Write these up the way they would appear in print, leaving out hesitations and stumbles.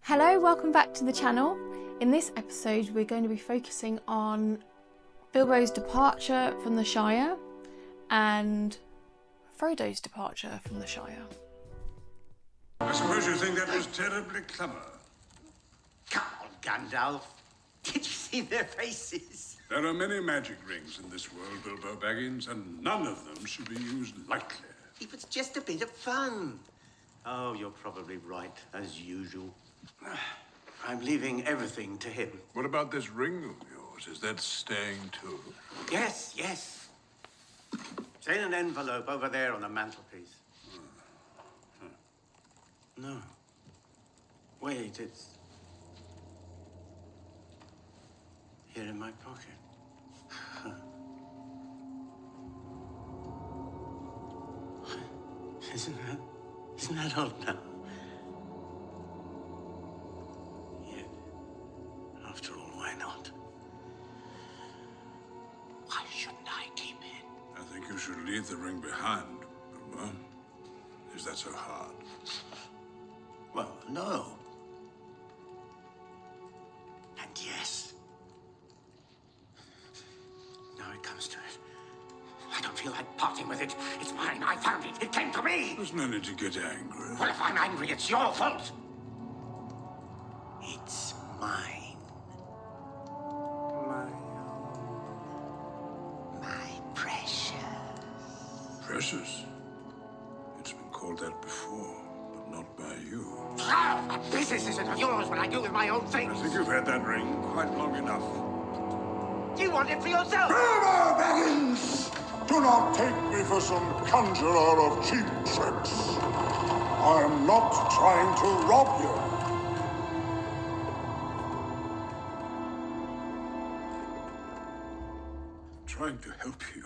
Hello, welcome back to the channel. In this episode we're going to be focusing on Bilbo's departure from the Shire and Frodo's departure from the Shire. I suppose you think that was terribly clever. Come on, Gandalf. Did you see their faces? There are many magic rings in this world, Bilbo Baggins, and none of them should be used lightly. It was just a bit of fun. Oh, you're probably right, as usual. I'm leaving everything to him. What about this ring of yours? Is that staying too? Yes. It's in an envelope over there on the mantelpiece. No. Wait, it's here in my pocket. Isn't that old now? Yet, after all, why not? Why shouldn't I keep it? I think you should leave the ring behind, Bilbo. Is that so hard? Well, no. And yes. Now it comes to it. I don't feel like parting with it. It's mine. I found it. It came to me. There's no need to get angry. Well, if I'm angry, it's your fault. It's mine. My own. My precious. Precious? It's been called that before, but not by you. Oh, my business isn't of yours when I do with my own I things. think you've had that ring quite long enough. You want it for yourself. Bilbo Baggins! Do not take me for some conjurer of cheap tricks. I am not trying to rob you. Trying to help you.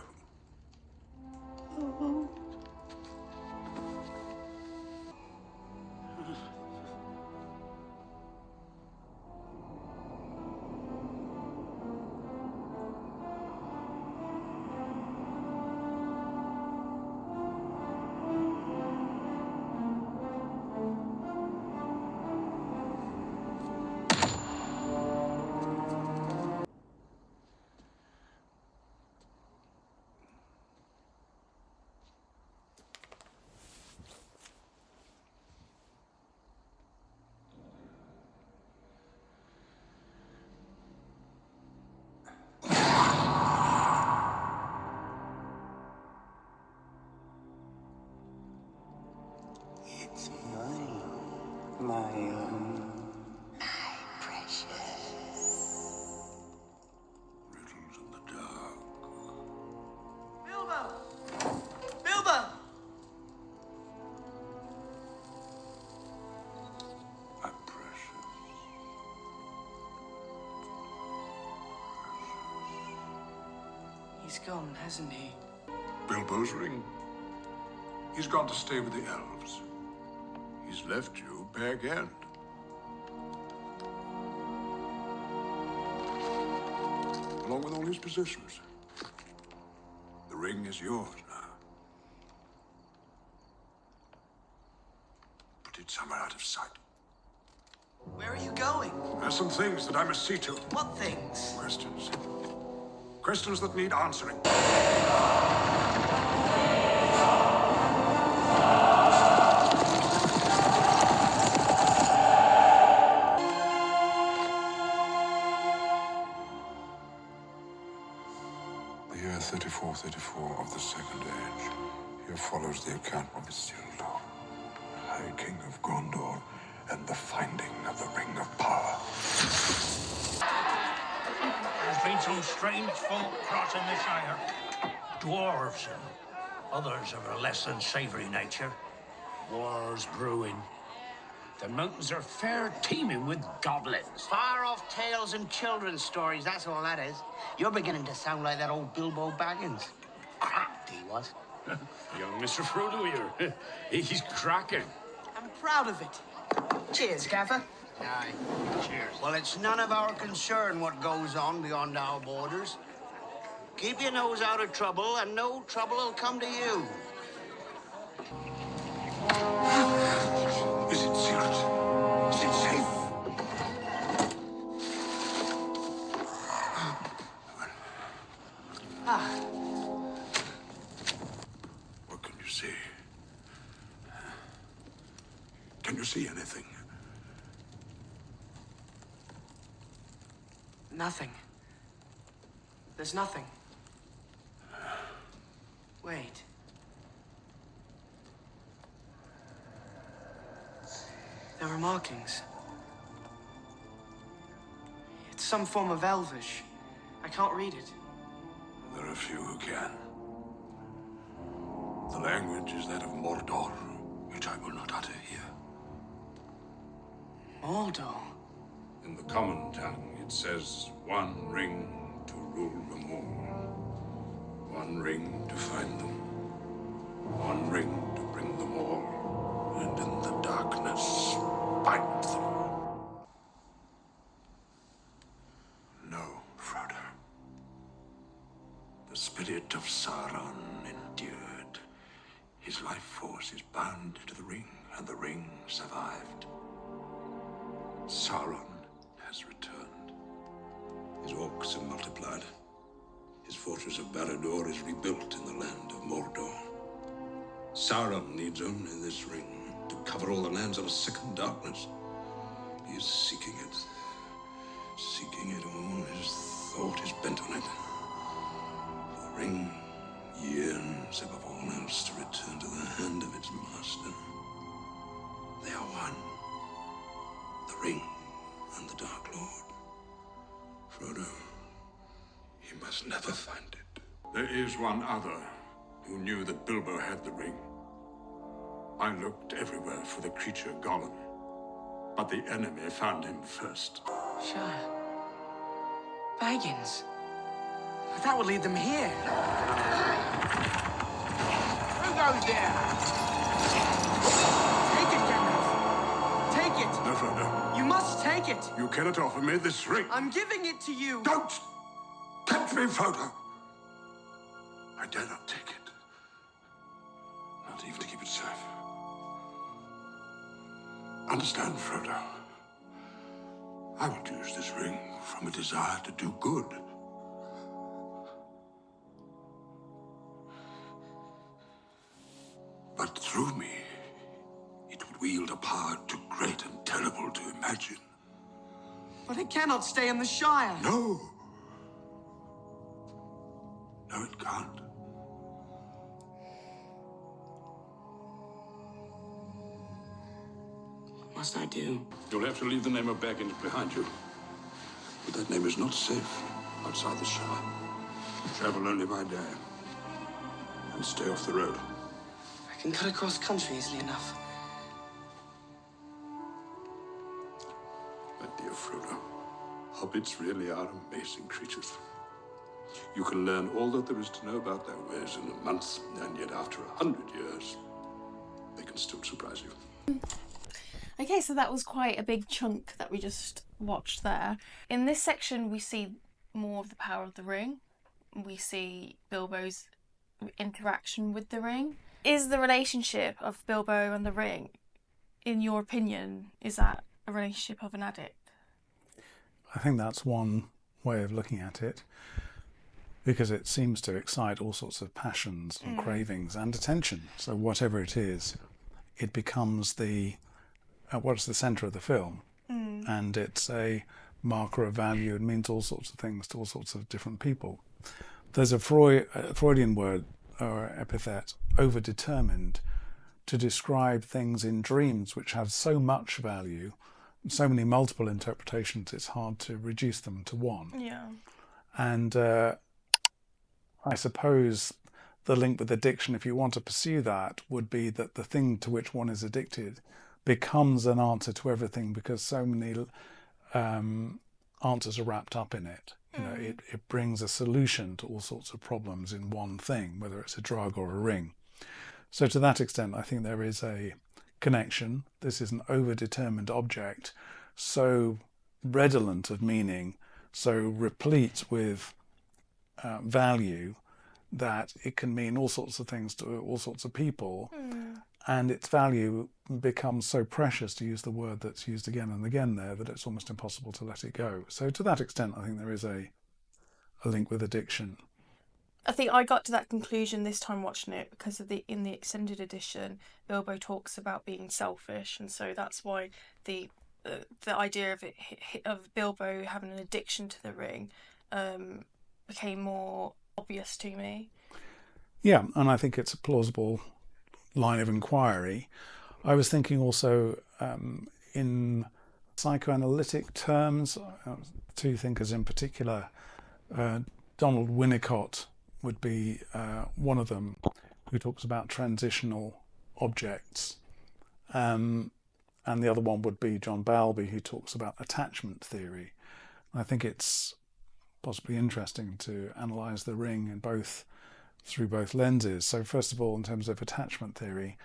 It's mine. My own. My precious. Riddles in the dark. Bilbo! Bilbo! My precious. He's gone, hasn't he? Bilbo's ring. He's gone to stay with the elves. He's left you bag end. Along with all his possessions. The ring is yours now. Put it somewhere out of sight. Where are you going? There's some things that I must see to. What things? Questions. Questions that need answering. The year 3434 of the Second Age. Here follows the account of Isildur, High King of Gondor, and the finding of the Ring of Power. There's been some strange folk crossing the Shire. Dwarves and others of a less than savory nature. War's brewing. The mountains are fair teeming with goblins. Far-off tales and children's stories, that's all that is. You're beginning to sound like that old Bilbo Baggins. Cracked he was. Young Mr. Frodo here. He's cracking. I'm proud of it. Cheers, Gaffer. Aye. Cheers. Well, it's none of our concern what goes on beyond our borders. Keep your nose out of trouble, and no trouble will come to you. Is it sealed? Is it safe? see anything? Nothing. There's nothing. Wait. There are markings. It's some form of Elvish. I can't read it. There are few who can. The language is that of Mordor, which I will not utter here. Mordor? In the common tongue, it says, one ring to rule them all. One ring to find them. One ring to bring them all. And in the darkness, fight them. No, Frodo. The spirit of Sauron endured. His life force is bound to the ring, and the ring survived. Sauron has returned. His orcs have multiplied. His fortress of Barad-dûr is rebuilt in the land of Mordor. Sauron needs only this ring to cover all the lands of a second darkness. He is seeking it. Seeking it all. His thought is bent on it. The ring yearns above all else to return to the hand of its master. They are one. The ring and the Dark Lord. Frodo, he must never find it. There is one other who knew that Bilbo had the ring. I looked everywhere for the creature Gollum, but the enemy found him first. Shire. Baggins. But that would lead them here. Who goes there? Take it, Gandalf. Take it. No, Frodo. You must take it. You cannot offer me this ring. I'm giving it to you. Don't touch me, Frodo. I dare not take it. Not even to keep it safe. Understand, Frodo. I will use this ring from a desire to do good. But through me, it would wield a power too great and terrible to imagine. But it cannot stay in the Shire. No. No, it can't. What must I do? You'll have to leave the name of Baggins behind you. But that name is not safe outside the Shire. Travel only by day. And stay off the road. I can cut across country easily enough. My dear Frodo, hobbits really are amazing creatures. You can learn all that there is to know about their ways in a month, and yet after 100 years, they can still surprise you. Okay, so that was quite a big chunk that we just watched there. In this section, we see more of the power of the ring. We see Bilbo's interaction with the ring. Is the relationship of Bilbo and the ring, in your opinion, is that a relationship of an addict? I think that's one way of looking at it, because it seems to excite all sorts of passions and cravings and attention. So whatever it is, it becomes what's the centre of the film, and it's a marker of value. It means all sorts of things to all sorts of different people. There's a Freudian word or epithet, overdetermined, to describe things in dreams which have so much value, so many multiple interpretations, it's hard to reduce them to one. Yeah. And I suppose the link with addiction, if you want to pursue that, would be that the thing to which one is addicted becomes an answer to everything, because so many answers are wrapped up in it. You know, it brings a solution to all sorts of problems in one thing, whether it's a drug or a ring. So to that extent, I think there is a connection. This is an overdetermined object, so redolent of meaning, so replete with value, that it can mean all sorts of things to all sorts of people. And its value becomes so precious, to use the word that's used again and again there, that it's almost impossible to let it go. So to that extent, I think there is a link with addiction. I think I got to that conclusion this time watching it because of in the extended edition, Bilbo talks about being selfish, and so that's why the idea of Bilbo having an addiction to the ring became more obvious to me. Yeah, and I think it's a plausible line of inquiry. I was thinking also in psychoanalytic terms, two thinkers in particular, Donald Winnicott would be one of them, who talks about transitional objects. And the other one would be John Bowlby, who talks about attachment theory. I think it's possibly interesting to analyse the ring through both lenses. So first of all, in terms of attachment theory,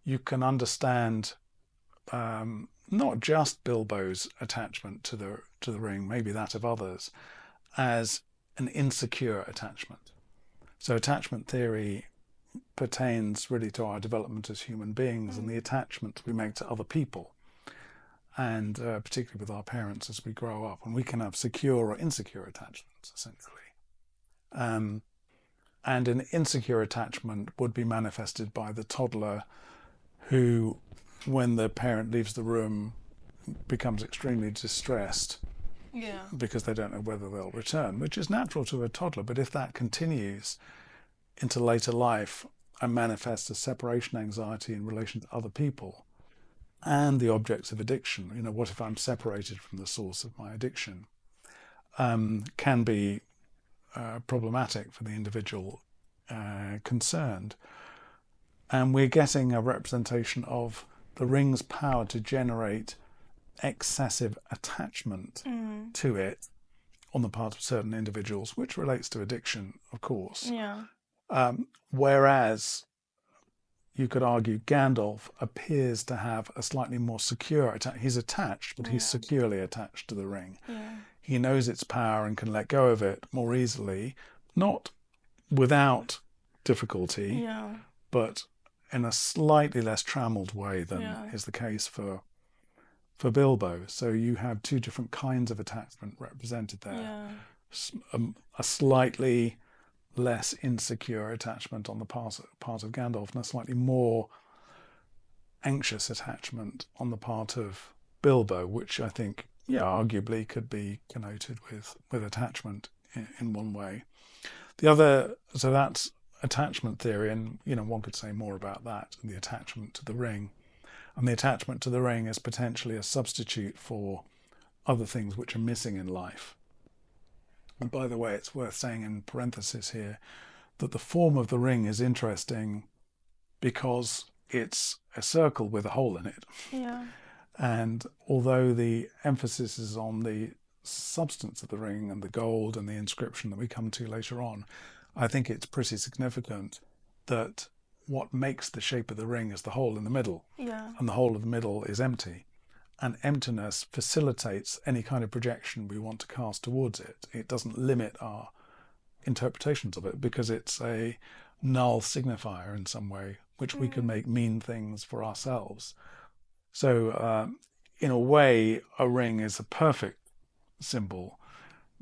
you can understand not just Bilbo's attachment to the ring, maybe that of others, as an insecure attachment. So attachment theory pertains really to our development as human beings and the attachments we make to other people, and particularly with our parents as we grow up. And we can have secure or insecure attachments, essentially. And an insecure attachment would be manifested by the toddler who, when the parent leaves the room, becomes extremely distressed because they don't know whether they'll return, which is natural to a toddler. But if that continues into later life and manifests as separation anxiety in relation to other people and the objects of addiction, what if I'm separated from the source of my addiction, can be problematic for the individual concerned. And we're getting a representation of the ring's power to generate excessive attachment to it on the part of certain individuals, which relates to addiction, of course. Yeah. Whereas you could argue Gandalf appears to have a slightly more secure attachment. He's attached, but he's securely attached to the ring. Yeah. He knows its power and can let go of it more easily, not without difficulty, but in a slightly less trammelled way than is the case for Bilbo. So you have two different kinds of attachment represented there. A slightly less insecure attachment on the part of Gandalf, and a slightly more anxious attachment on the part of Bilbo, which I think, arguably could be connoted with attachment in one way. The other, so that's attachment theory, and one could say more about that, the attachment to the ring. And the attachment to the ring is potentially a substitute for other things which are missing in life. And by the way, it's worth saying in parenthesis here that the form of the ring is interesting because it's a circle with a hole in it. Yeah. And although the emphasis is on the substance of the ring and the gold and the inscription that we come to later on, I think it's pretty significant that what makes the shape of the ring is the hole in the middle. Yeah. And the hole in the middle is empty. And emptiness facilitates any kind of projection we want to cast towards it. It doesn't limit our interpretations of it because it's a null signifier in some way, which we can make mean things for ourselves. So in a way, a ring is a perfect symbol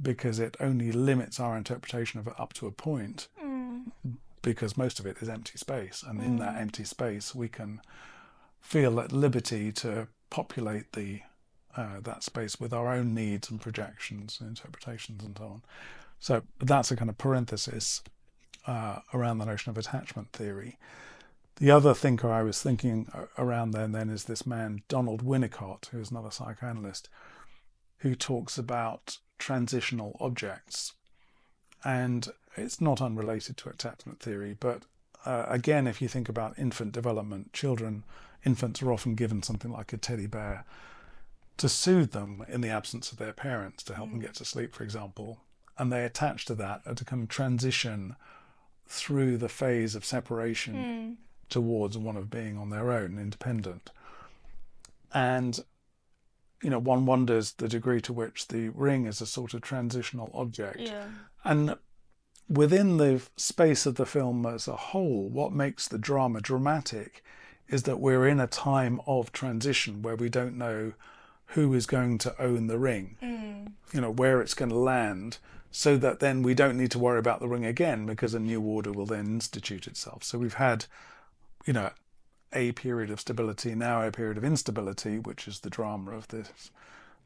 because it only limits our interpretation of it up to a point, because most of it is empty space. And in that empty space, we can feel at liberty to populate that space with our own needs and projections and interpretations and so on. So that's a kind of parenthesis around the notion of attachment theory. The other thinker I was thinking around then is this man, Donald Winnicott, who is another psychoanalyst, who talks about transitional objects. And it's not unrelated to attachment theory, but again, if you think about infant development, infants are often given something like a teddy bear to soothe them in the absence of their parents, to help them get to sleep, for example. And they attach to that to kind of transition through the phase of separation towards one of being on their own, independent. And, one wonders the degree to which the ring is a sort of transitional object. Yeah. And within the space of the film as a whole, what makes the drama dramatic is that we're in a time of transition where we don't know who is going to own the ring. where it's going to land, so that then we don't need to worry about the ring again, because a new order will then institute itself. So we've had, a period of stability, now a period of instability, which is the drama of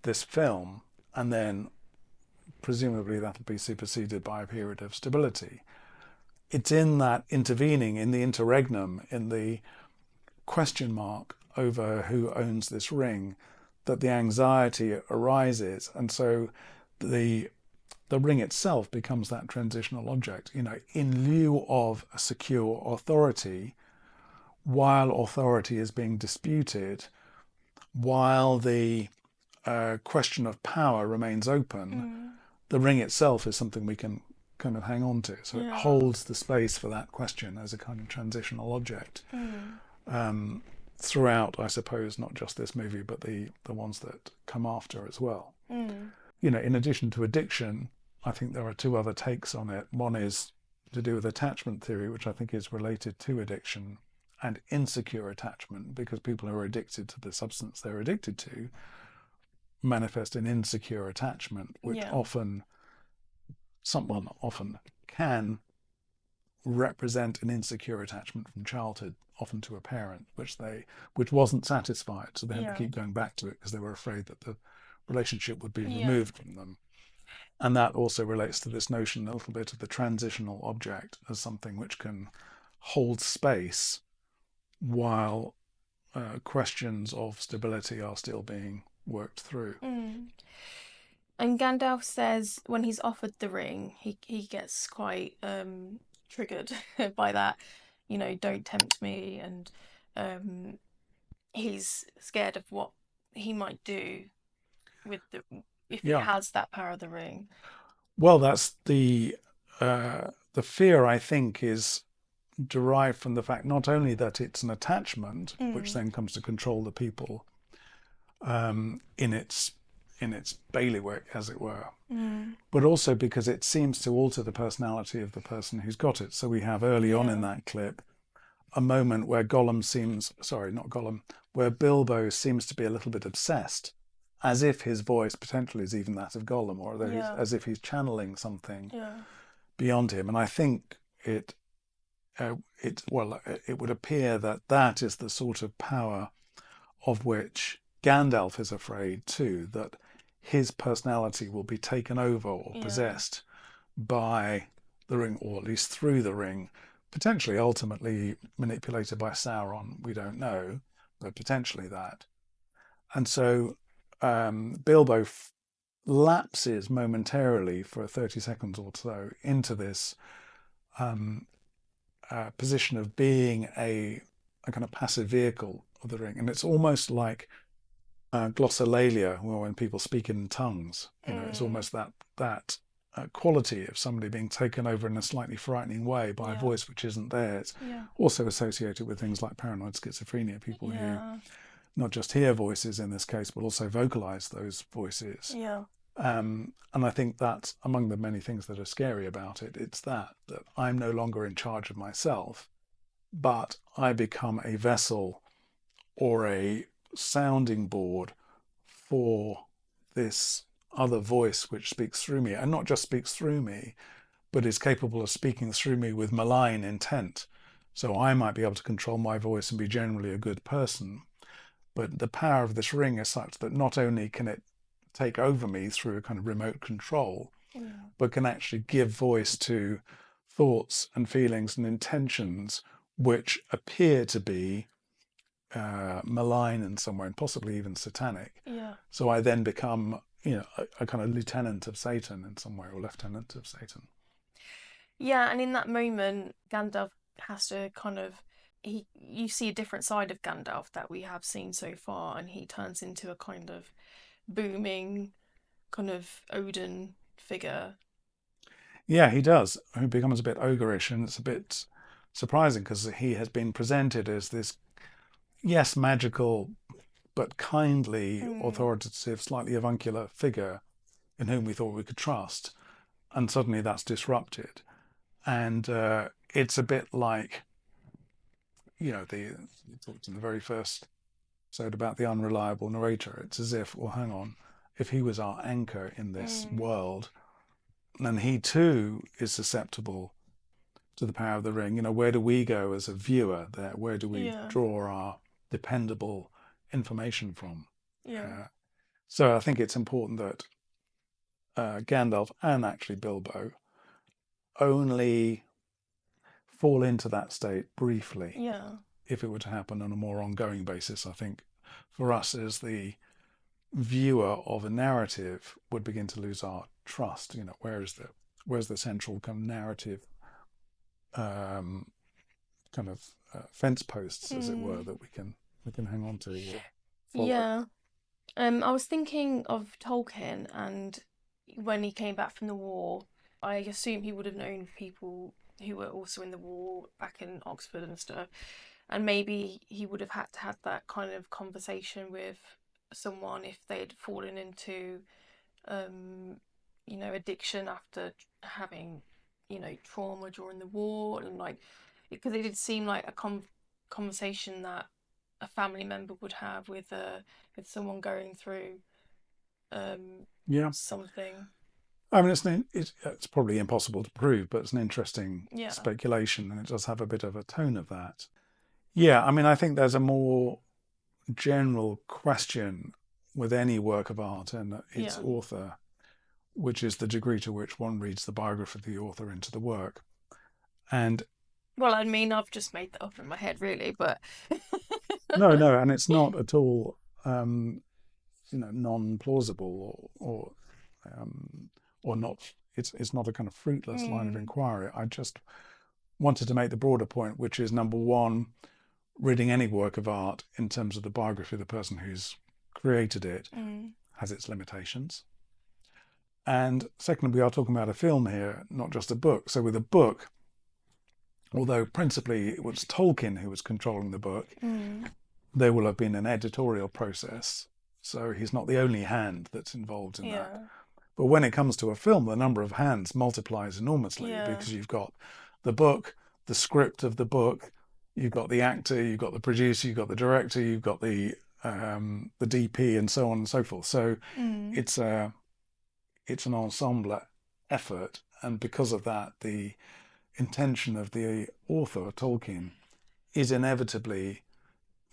this film, and then presumably that'll be superseded by a period of stability. It's in that intervening, in the interregnum, in the question mark over who owns this ring, that the anxiety arises, and so the ring itself becomes that transitional object, in lieu of a secure authority. While authority is being disputed, while the question of power remains open, the ring itself is something we can kind of hang on to. So it holds the space for that question as a kind of transitional object throughout, I suppose, not just this movie, but the ones that come after as well. In addition to addiction, I think there are two other takes on it. One is to do with attachment theory, which I think is related to addiction, and insecure attachment, because people who are addicted to the substance they're addicted to manifest an insecure attachment, which often can represent an insecure attachment from childhood, often to a parent, which wasn't satisfied, so they had to keep going back to it because they were afraid that the relationship would be removed from them. And that also relates to this notion a little bit of the transitional object as something which can hold space while questions of stability are still being worked through. And Gandalf says when he's offered the ring, he gets quite triggered by that, don't tempt me, and he's scared of what he might do with if he has that power of the ring. Well, that's the fear, I think, is derived from the fact not only that it's an attachment, which then comes to control the people in its bailiwick, as it were, but also because it seems to alter the personality of the person who's got it. So we have early on in that clip a moment where where Bilbo seems to be a little bit obsessed, as if his voice potentially is even that of Gollum, or as if he's channeling something beyond him. And I think it would appear that is the sort of power of which Gandalf is afraid too, that his personality will be taken over or possessed by the ring, or at least through the ring, potentially ultimately manipulated by Sauron, we don't know, but potentially that. And so Bilbo lapses momentarily for 30 seconds or so into this position of being a kind of passive vehicle of the ring. And it's almost like glossolalia, when people speak in tongues. It's almost that quality of somebody being taken over in a slightly frightening way by a voice which isn't theirs. Also associated with things like paranoid schizophrenia, people who not just hear voices in this case, but also vocalize those voices. And I think that's among the many things that are scary about it. It's that I'm no longer in charge of myself, but I become a vessel or a sounding board for this other voice which speaks through me, and not just speaks through me, but is capable of speaking through me with malign intent. So I might be able to control my voice and be generally a good person, but the power of this ring is such that not only can it take over me through a kind of remote control, but can actually give voice to thoughts and feelings and intentions which appear to be malign in some way, and possibly even satanic. So I then become, a kind of lieutenant of Satan in some way, or lieutenant of Satan. And in that moment, Gandalf has to you see a different side of Gandalf that we have seen so far, and he turns into a kind of booming, kind of Odin figure. Yeah, he does. He becomes a bit ogreish, and it's a bit surprising because he has been presented as this, yes, magical, but kindly, authoritative, slightly avuncular figure in whom we thought we could trust. And suddenly that's disrupted. And it's a bit like, you talked in the very first episode about the unreliable narrator. It's as if, well, hang on, if he was our anchor in this world, then he too is susceptible to the power of the ring. Where do we go as a viewer there? Where do we draw our dependable information from? So I think it's important that Gandalf and actually Bilbo only fall into that state briefly. If it were to happen on a more ongoing basis, I think for us as the viewer of a narrative would begin to lose our trust. Where's the central kind of narrative fence posts, as it were, that we can hang on to. I was thinking of Tolkien, and when he came back from the war, I assume he would have known people who were also in the war back in Oxford and stuff, and maybe he would have had to have that kind of conversation with someone if they'd fallen into addiction after having trauma during the war, and because it did seem like a conversation that a family member would have with someone going through something. I mean, it's probably impossible to prove, but it's an interesting speculation, and it does have a bit of a tone of that. I mean, I think there's a more general question with any work of art and its author, which is the degree to which one reads the biography of the author into the work. And well, I mean, I've just made that up in my head, really, but no, and it's not at all, non-plausible or not. It's not a kind of fruitless line of inquiry. I just wanted to make the broader point, which is, number one, reading any work of art in terms of the biography of the person who's created it has its limitations. And secondly, we are talking about a film here, not just a book. So with a book, although principally it was Tolkien who was controlling the book, there will have been an editorial process. So he's not the only hand that's involved in that. But when it comes to a film, the number of hands multiplies enormously because you've got the book, the script of the book, you've got the actor, you've got the producer, you've got the director, you've got the DP, and so on and so forth. So it's an ensemble effort, and because of that, the intention of the author, Tolkien, is inevitably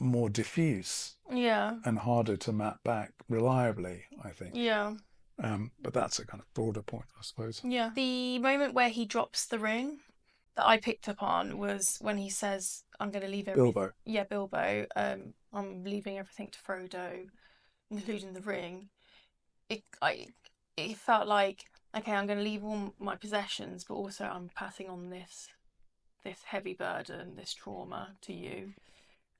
more diffuse and harder to map back reliably, I think. But that's a kind of broader point, I suppose. The moment where he drops the ring that I picked up on was when he says, I'm going to leave everything. Bilbo. Yeah, Bilbo. I'm leaving everything to Frodo, including the ring. It felt like, okay, I'm going to leave all my possessions, but also I'm passing on this heavy burden, this trauma to you.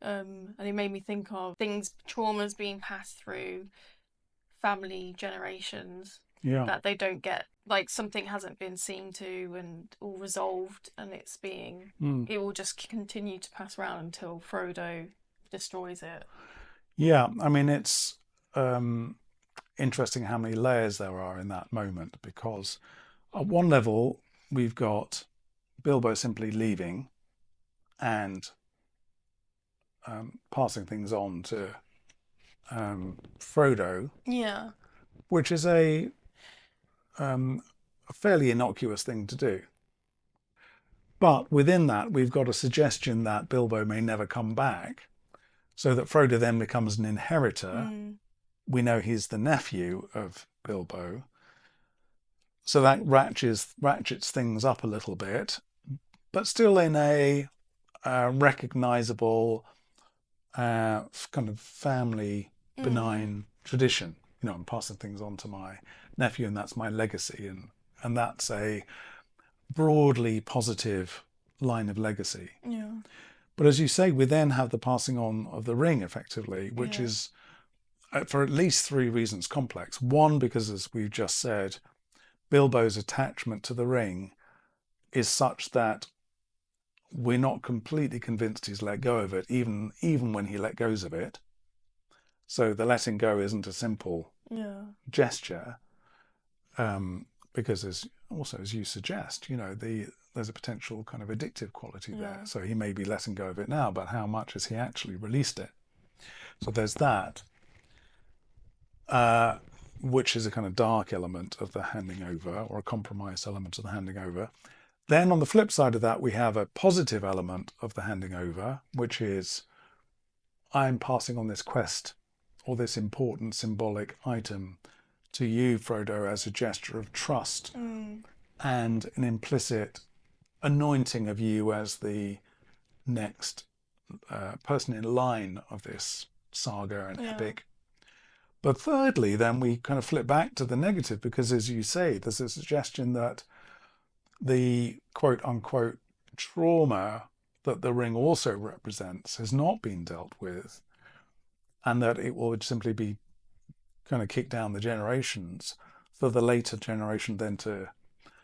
And it made me think of traumas being passed through family generations that they don't get, like something hasn't been seen to and all resolved, and it will just continue to pass around until Frodo destroys it. I mean, it's interesting how many layers there are in that moment, because at one level we've got Bilbo simply leaving and passing things on to Frodo, which is a fairly innocuous thing to do. But within that, we've got a suggestion that Bilbo may never come back, so that Frodo then becomes an inheritor. We know he's the nephew of Bilbo, so that ratchets things up a little bit, but still in a recognizable kind of family benign tradition. I'm passing things on to my nephew, and that's my legacy, and that's a broadly positive line of legacy. But as you say, we then have the passing on of the ring, effectively, which is, for at least three reasons, complex. One, because, as we've just said, Bilbo's attachment to the ring is such that we're not completely convinced he's let go of it, even when he let goes of it. So the letting go isn't a simple gesture, because as you suggest, there's a potential kind of addictive quality there. So he may be letting go of it now, but how much has he actually released it? So there's that. which is a kind of dark element of the handing over, or a compromise element of the handing over. Then on the flip side of that, we have a positive element of the handing over, which is I'm passing on this quest or this important symbolic item to you, Frodo, as a gesture of trust and an implicit anointing of you as the next person in line of this saga and epic. But thirdly, then we kind of flip back to the negative, because as you say, there's a suggestion that the quote unquote trauma that the ring also represents has not been dealt with, and that it will simply be kind of kicked down the generations for the later generation then to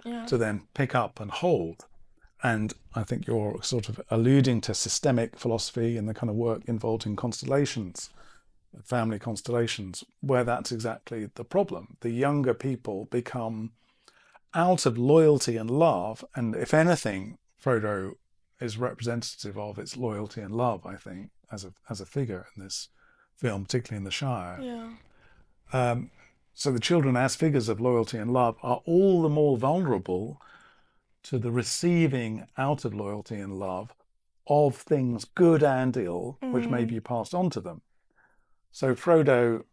then pick up and hold. And I think you're sort of alluding to systemic philosophy and the kind of work involved in constellations, family constellations, where that's exactly the problem. The younger people become, out of loyalty and love, and if anything, Frodo is representative of its loyalty and love, I think, as a figure in this film, particularly in the Shire. So the children, as figures of loyalty and love, are all the more vulnerable to the receiving out of loyalty and love of things good and ill, which may be passed on to them. So Frodo,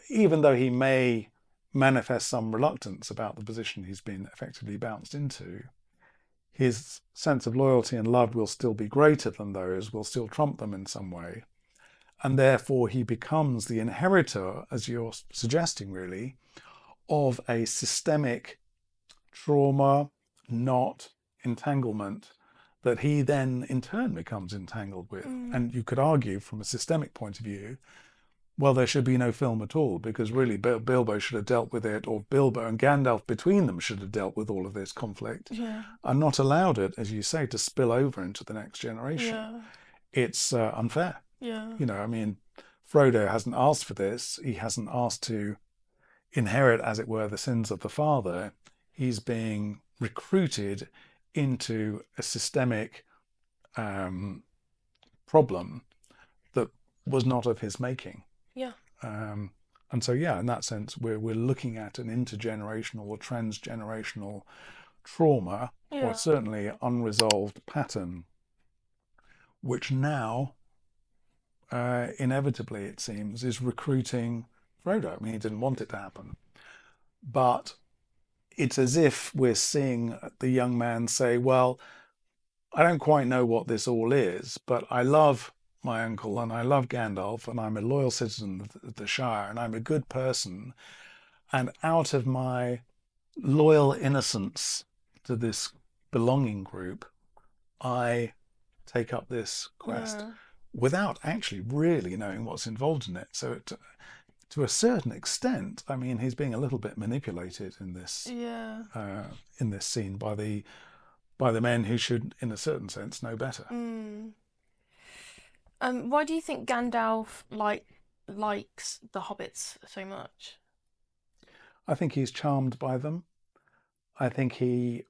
even though he may manifest some reluctance about the position he's been effectively bounced into, his sense of loyalty and love will still be greater than those, will still trump them in some way. And therefore he becomes the inheritor, as you're suggesting really, of a systemic trauma, knot, entanglement that he then in turn becomes entangled with. And you could argue from a systemic point of view, well, there should be no film at all, because really Bilbo should have dealt with it, or Bilbo and Gandalf between them should have dealt with all of this conflict, and not allowed it, as you say, to spill over into the next generation. It's unfair. You know, I mean, Frodo hasn't asked for this. He hasn't asked to inherit, as it were, the sins of the father. He's being recruited into a systemic problem that was not of his making. And so, in that sense, we're looking at an intergenerational or transgenerational trauma, or certainly unresolved pattern, which now, inevitably, it seems, is recruiting Frodo. I mean, he didn't want it to happen, but it's as if we're seeing the young man say, well, I don't quite know what this all is, but I love my uncle and I love Gandalf and I'm a loyal citizen of the Shire and I'm a good person. And out of my loyal innocence to this belonging group, I take up this quest without actually really knowing what's involved in it. So to a certain extent, I mean, he's being a little bit manipulated in this in this scene by the men who should, in a certain sense, know better. Why do you think Gandalf likes the hobbits so much? I think he's charmed by them. I think he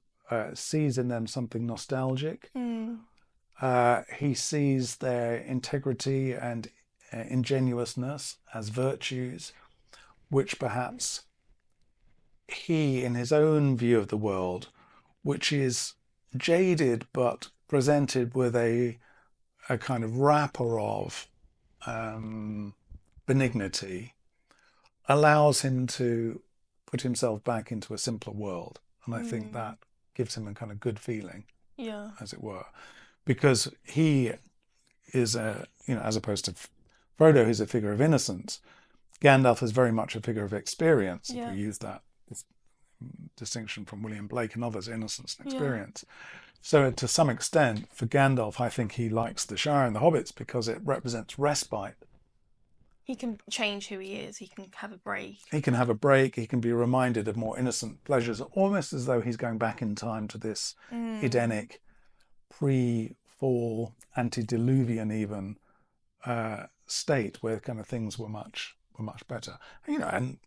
sees in them something nostalgic. He sees their integrity and ingenuousness as virtues, which perhaps he, in his own view of the world, which is jaded but presented with a kind of wrapper of benignity, allows him to put himself back into a simpler world. And I think that gives him a kind of good feeling, as it were, because he is as opposed to Frodo, who's a figure of innocence, Gandalf is very much a figure of experience, if we use that distinction from William Blake and others, innocence and experience. So to some extent, for Gandalf, I think he likes the Shire and the hobbits because it represents respite. He can change who he is. He can have a break. He can have a break. He can be reminded of more innocent pleasures, almost as though he's going back in time to this Edenic, pre-fall, antediluvian even state where kind of things were much better. And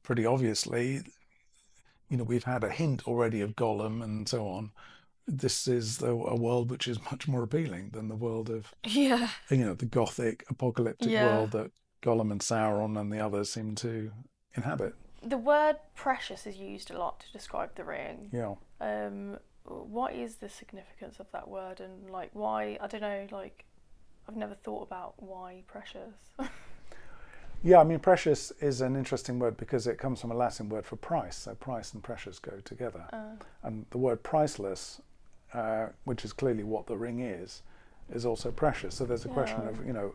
pretty obviously, we've had a hint already of Gollum and so on. This is a world which is much more appealing than the world of, the Gothic apocalyptic world that Gollum and Sauron and the others seem to inhabit. The word precious is used a lot to describe the ring. Yeah. What is the significance of that word, and like why? I don't know. Like, I've never thought about why precious. Yeah, I mean, precious is an interesting word because it comes from a Latin word for price. So price and precious go together. And the word priceless, which is clearly what the ring is also precious. So there's a question of, you know,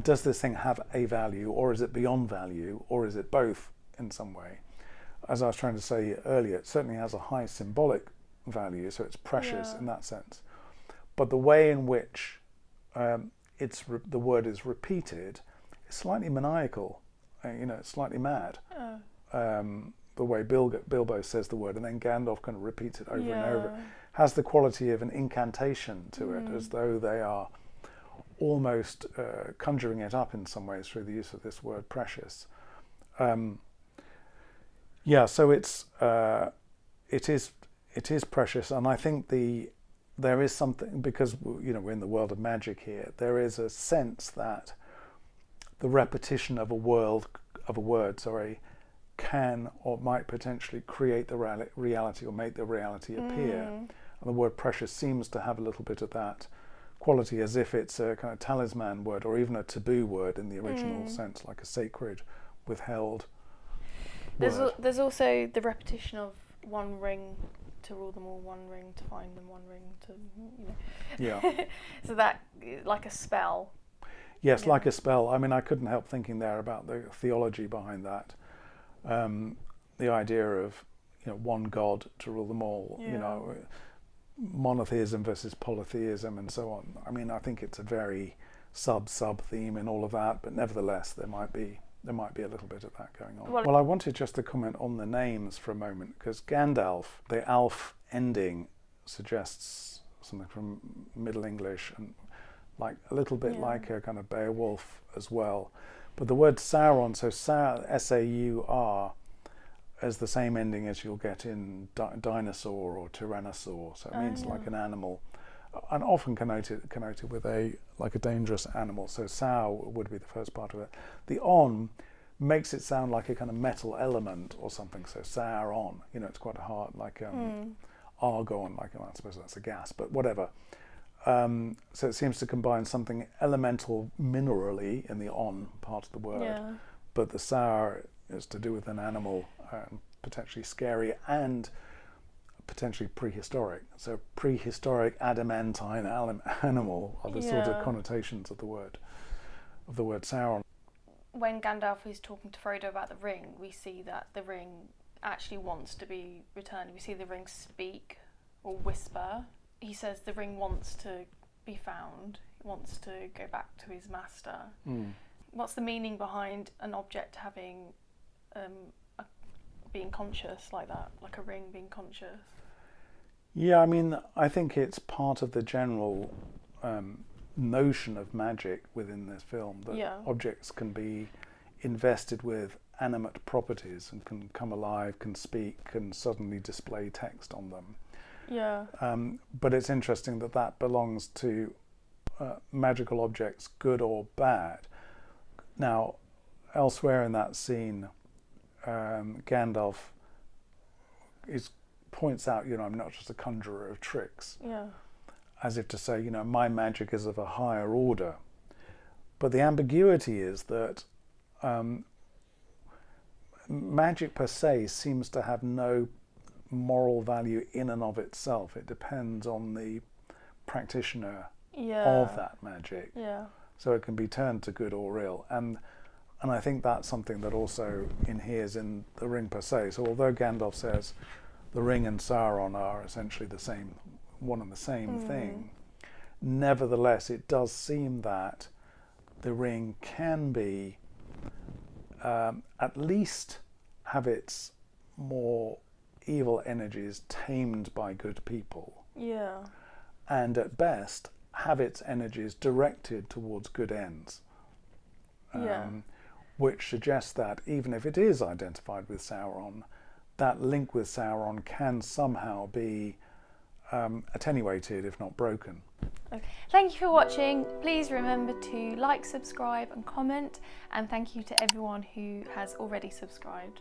does this thing have a value, or is it beyond value, or is it both in some way? As I was trying to say earlier, it certainly has a high symbolic value, so it's precious in that sense. But the way in which the word is repeated, slightly maniacal, you know, it's slightly mad. The way Bilbo says the word, and then Gandalf kind of repeats it over and over, has the quality of an incantation to it, as though they are almost conjuring it up in some ways through the use of this word precious. So it is precious, and I think there is something, because, you know, we're in the world of magic here, there is a sense that the repetition of a word can or might potentially create the reality or make the reality appear. And the word precious seems to have a little bit of that quality, as if it's a kind of talisman word, or even a taboo word in the original sense, like a sacred, withheld word. There's also the repetition of one ring to rule them all, one ring to find them, one ring to, you know. Yeah. So that, like a spell. Yes, like a spell. I mean, I couldn't help thinking there about the theology behind that. The idea of, you know, one God to rule them all, you know, monotheism versus polytheism and so on. I mean, I think it's a very sub theme in all of that, but nevertheless, there might be a little bit of that going on. Well, I wanted just to comment on the names for a moment, because Gandalf, the Alf ending, suggests something from Middle English and like a little bit like a kind of Beowulf as well. But the word Sauron, so S-A-U-R, is the same ending as you'll get in dinosaur or tyrannosaur. So it means like an animal, and often connoted with a dangerous animal. So Sau would be the first part of it. The on makes it sound like a kind of metal element or something. So Sauron, you know, it's quite a hard, like argon, like, I suppose that's a gas, but whatever. So it seems to combine something elemental, minerally in the on part of the word, but the sour is to do with an animal, potentially scary and potentially prehistoric. So prehistoric adamantine animal are the sort of connotations of the word Sauron. When Gandalf is talking to Frodo about the ring, we see that the ring actually wants to be returned. We see the ring speak or whisper. He says the ring wants to be found. It wants to go back to his master. What's the meaning behind an object having being conscious like that, like a ring being conscious? Yeah, I mean, I think it's part of the general notion of magic within this film, that objects can be invested with animate properties and can come alive, can speak, can suddenly display text on them. But it's interesting that belongs to magical objects, good or bad. Now, elsewhere in that scene, Gandalf points out, you know, I'm not just a conjurer of tricks. As if to say, you know, my magic is of a higher order. But the ambiguity is that magic per se seems to have no moral value in and of itself. It depends on the practitioner of that magic. So it can be turned to good or ill. And I think that's something that also inheres in the ring per se. So although Gandalf says the ring and Sauron are essentially the same, one and the same thing, nevertheless it does seem that the ring can be at least have its more evil energies tamed by good people, and at best have its energies directed towards good ends, which suggests that even if it is identified with Sauron, that link with Sauron can somehow be attenuated, if not broken. Thank you for watching. Please remember to like, subscribe and comment, and thank you to everyone who has already subscribed.